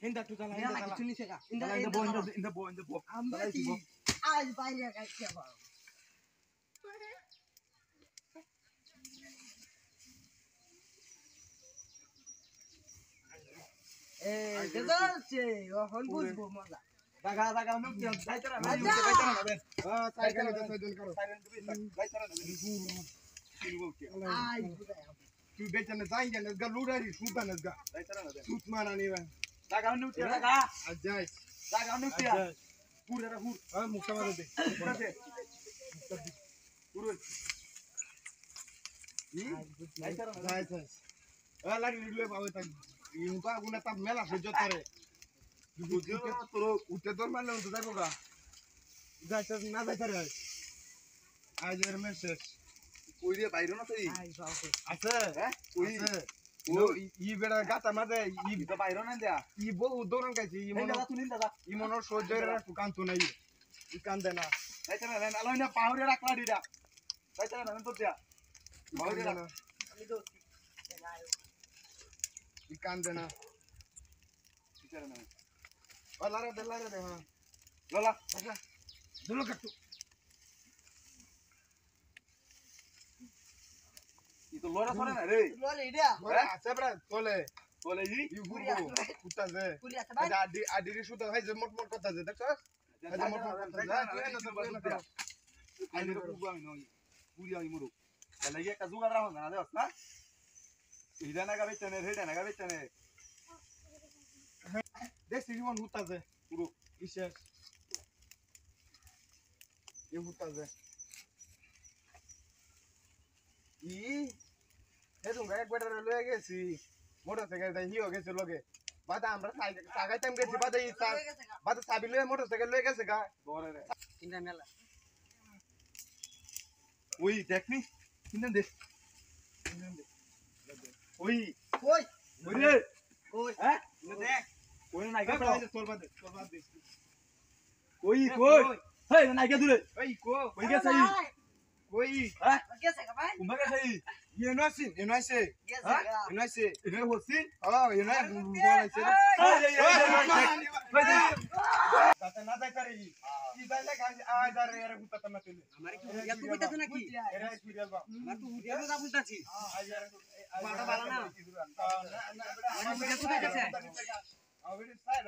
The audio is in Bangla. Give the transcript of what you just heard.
Indah tu jalan. Indah lagi sini sega. Indah Indah. Ambil आज बाहर का क्या बात ए गजल छे हन बुझबो मजा दागा नु के जाइतरा ना अच्छा। जाइतरा ना बे साइकिल तो साइकिल करो साइलेंट भी जाइतरा ना बे आज तू बेचने जाएंगे ना गा लूडारी सूता ना गा जाइतरा ना बे सूत माना नहीं बे दागा नु के दागा अजय दागा नु के पूरा रा पूर हां मुक्का मार दे पूरा दे पूरा जाइतरा ना जाय जाय ए लागी वीडियो पावे तक इनका गुना तब मेला से जो तरे बुझो तो उठे तो मान लो तो जाबो का जाय ना जाय तरे आज एयर मैसेज कोई रे বাইরে না তুই आज बाप আছে হ্যাঁ ওই ও ই বেড়া গাতা মাঝে ই তো বাইরে না দেয়া ই বউ দৌড়ান কাছে ই এই মনো দাদা তুই দাদা ই মনো সহ্যের কান তো নাই ই কান্দে না যাইতরা না আলো না পাউরে রাখলা দিডা যাইতরা না তো দেয়া পাউরে রাখ আমি তো ই কান্দে না যাইতরা না ও লারে দে হ্যাঁ ললা আচ্ছা দুলো কাটু ই তো লড়া করে না রে बोले इडिया ওরে আছে ব্রা তোলে বলে জি ই গুরু কুত্তা যে पूरी अच्छा भाई আডি আডি সুতা হয় যে মোট মোট কথা যে দেখছ আজ মোট মোট কথা যা তুই না সব কথা আইনে পুগু আমি নই পুরি আমি মুরু লাগে একটা জুগাড় রাখো না দেস না ইডা না গাবে তনে রেডা না গাবে তনে দেখ সিরিমন হুতা যে পুরো ইশেষ ই হুতা যে ই হেদুম গায় একবার লয়ে গেছি মোটরসাইকেল তাই হিও গেছে লগে বাদা আমরা সাগাইতাম গেছি বাদা ই বাদা সাবি লয়ে মোটরসাইকেল লয়ে গেছে গা বরে রে इंदा मेला ওই দেখনি কিনে দে ওই कोई ওই রে कोई হ্যাঁ देख ওই না গা তোর বাদে ওই কই হেই না গা দূরে এই কো ওই গেছে এই কই হ্যাঁ कैसे का भाई কুম্বা গেছে এই ইউনাইসে कैसे का ইউনাইসে এনে হচ্ছি ইউনাই বলাইছে তাতে না যাইতা রে কি যাইলে গান আয় দারে এর গুতা তমা তুলে हमारे की या तू बेटा ना की এর সিরিয়াল বা मैं तू उठे में बुझताছি আয় এর মাটা বালা না না আমি বুঝা তো দেখেছে আবেরে সাইড